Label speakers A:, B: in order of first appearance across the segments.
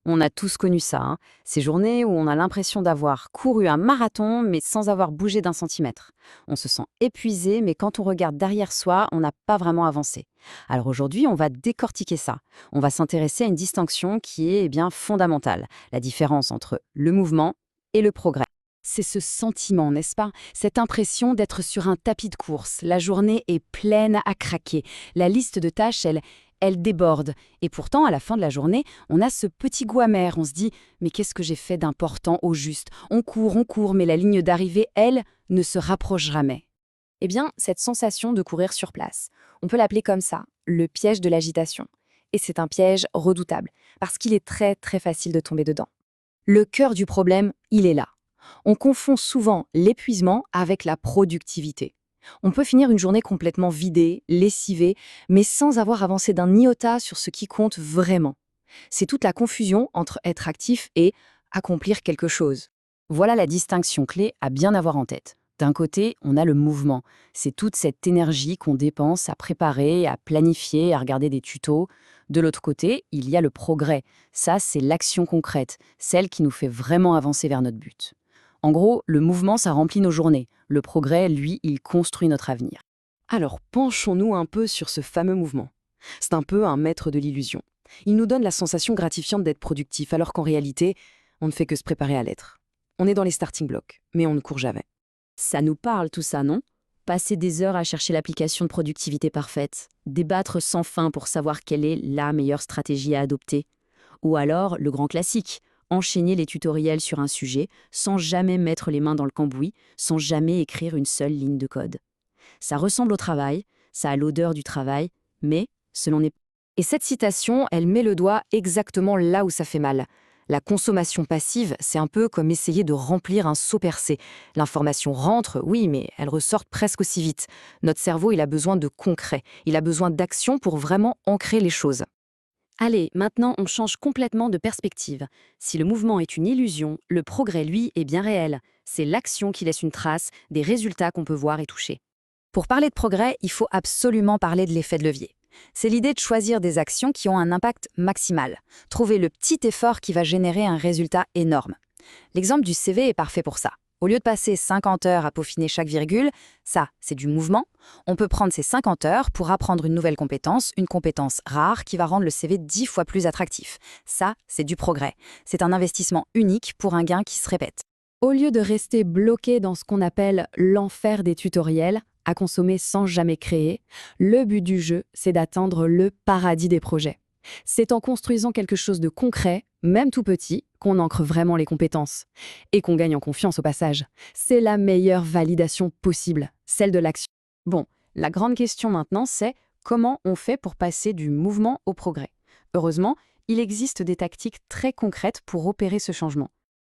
A: On a tous connu ça, hein. Ces journées où on a l'impression d'avoir couru un marathon, mais sans avoir bougé d'un centimètre. On se sent épuisé, mais quand on regarde derrière soi, on n'a pas vraiment avancé. Alors aujourd'hui, on va décortiquer ça. On va s'intéresser à une distinction qui est bien fondamentale, la différence entre le mouvement et le progrès. C'est ce sentiment, n'est-ce pas? Cette impression d'être sur un tapis de course. La journée est pleine à craquer. La liste de tâches, elle déborde. Et pourtant, à la fin de la journée, on a ce petit goût amer. On se dit, mais qu'est-ce que j'ai fait d'important au juste? On court, mais la ligne d'arrivée, elle, ne se rapproche jamais.
B: Eh bien, cette sensation de courir sur place, on peut l'appeler comme ça, le piège de l'agitation. Et c'est un piège redoutable, parce qu'il est très très facile de tomber dedans.
A: Le cœur du problème, il est là. On confond souvent l'épuisement avec la productivité. On peut finir une journée complètement vidée, lessivée, mais sans avoir avancé d'un iota sur ce qui compte vraiment. C'est toute la confusion entre être actif et accomplir quelque chose. Voilà la distinction clé à bien avoir en tête. D'un côté, on a le mouvement. C'est toute cette énergie qu'on dépense à préparer, à planifier, à regarder des tutos. De l'autre côté, il y a le progrès. Ça, c'est l'action concrète, celle qui nous fait vraiment avancer vers notre but. En gros, le mouvement, ça remplit nos journées. Le progrès, lui, il construit notre avenir. Alors, penchons-nous un peu sur ce fameux mouvement. C'est un peu un maître de l'illusion. Il nous donne la sensation gratifiante d'être productif, alors qu'en réalité, on ne fait que se préparer à l'être. On est dans les starting blocks, mais on ne court jamais. Ça nous parle tout ça, non? Passer des heures à chercher l'application de productivité parfaite, débattre sans fin pour savoir quelle est la meilleure stratégie à adopter. Ou alors, le grand classique, enchaîner les tutoriels sur un sujet sans jamais mettre les mains dans le cambouis, sans jamais écrire une seule ligne de code. Ça ressemble au travail, ça a l'odeur du travail, mais ce n'en est pas. Et cette citation, elle met le doigt exactement là où ça fait mal. La consommation passive, c'est un peu comme essayer de remplir un seau percé. L'information rentre, oui, mais elle ressort presque aussi vite. Notre cerveau, il a besoin de concret, il a besoin d'action pour vraiment ancrer les choses. Allez, maintenant on change complètement de perspective. Si le mouvement est une illusion, le progrès, lui, est bien réel. C'est l'action qui laisse une trace, des résultats qu'on peut voir et toucher. Pour parler de progrès, il faut absolument parler de l'effet de levier. C'est l'idée de choisir des actions qui ont un impact maximal. Trouver le petit effort qui va générer un résultat énorme. L'exemple du CV est parfait pour ça. Au lieu de passer 50 heures à peaufiner chaque virgule, ça, c'est du mouvement. On peut prendre ces 50 heures pour apprendre une compétence rare qui va rendre le CV 10 fois plus attractif. Ça, c'est du progrès. C'est un investissement unique pour un gain qui se répète. Au lieu de rester bloqué dans ce qu'on appelle l'enfer des tutoriels, à consommer sans jamais créer, le but du jeu, c'est d'atteindre le paradis des projets. C'est en construisant quelque chose de concret, même tout petit, qu'on ancre vraiment les compétences. Et qu'on gagne en confiance au passage. C'est la meilleure validation possible, celle de l'action. Bon, la grande question maintenant, c'est comment on fait pour passer du mouvement au progrès? Heureusement, il existe des tactiques très concrètes pour opérer ce changement.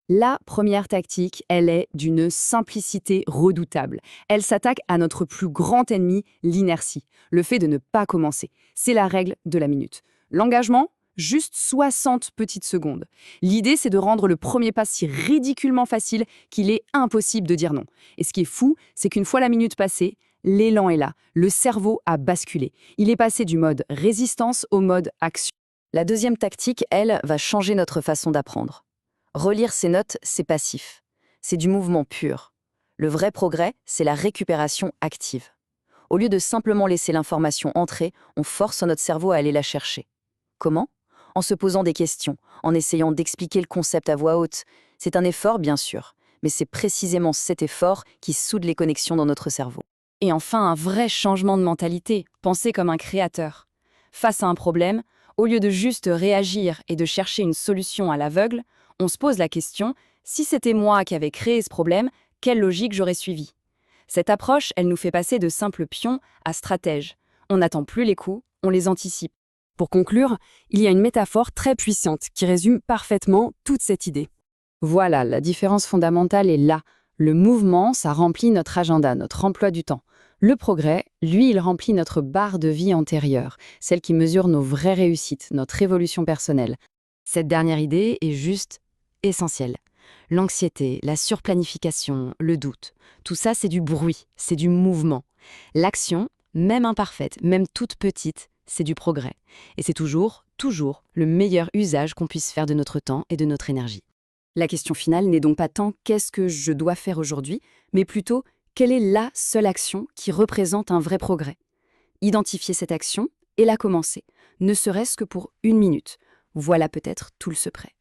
A: La première tactique, elle est d'une simplicité redoutable. Elle s'attaque à notre plus grand ennemi, l'inertie, le fait de ne pas commencer. C'est la règle de la minute. L'engagement, juste 60 petites secondes. L'idée, c'est de rendre le premier pas si ridiculement facile qu'il est impossible de dire non. Et ce qui est fou, c'est qu'une fois la minute passée, l'élan est là. Le cerveau a basculé. Il est passé du mode résistance au mode action. La deuxième tactique, elle, va changer notre façon d'apprendre. Relire ses notes, c'est passif. C'est du mouvement pur. Le vrai progrès, c'est la récupération active. Au lieu de simplement laisser l'information entrer, on force notre cerveau à aller la chercher. Comment? En se posant des questions, en essayant d'expliquer le concept à voix haute. C'est un effort, bien sûr, mais c'est précisément cet effort qui soude les connexions dans notre cerveau. Et enfin, un vrai changement de mentalité, penser comme un créateur. Face à un problème, au lieu de juste réagir et de chercher une solution à l'aveugle, on se pose la question, si c'était moi qui avais créé ce problème, quelle logique j'aurais suivie? Cette approche, elle nous fait passer de simples pions à stratèges. On n'attend plus les coups, on les anticipe. Pour conclure, il y a une métaphore très puissante qui résume parfaitement toute cette idée. Voilà, la différence fondamentale est là. Le mouvement, ça remplit notre agenda, notre emploi du temps. Le progrès, lui, il remplit notre barre de vie antérieure, celle qui mesure nos vraies réussites, notre évolution personnelle. Cette dernière idée est juste essentielle. L'anxiété, la surplanification, le doute, tout ça c'est du bruit, c'est du mouvement. L'action, même imparfaite, même toute petite,
B: c'est du progrès. Et c'est toujours, toujours, le meilleur usage qu'on puisse faire de notre temps et de notre énergie. La question finale n'est donc pas tant qu'est-ce que je dois faire aujourd'hui, mais plutôt quelle est la seule action qui représente un vrai progrès. Identifier cette action et la commencer, ne serait-ce que pour 1 minute. Voilà peut-être tout le secret.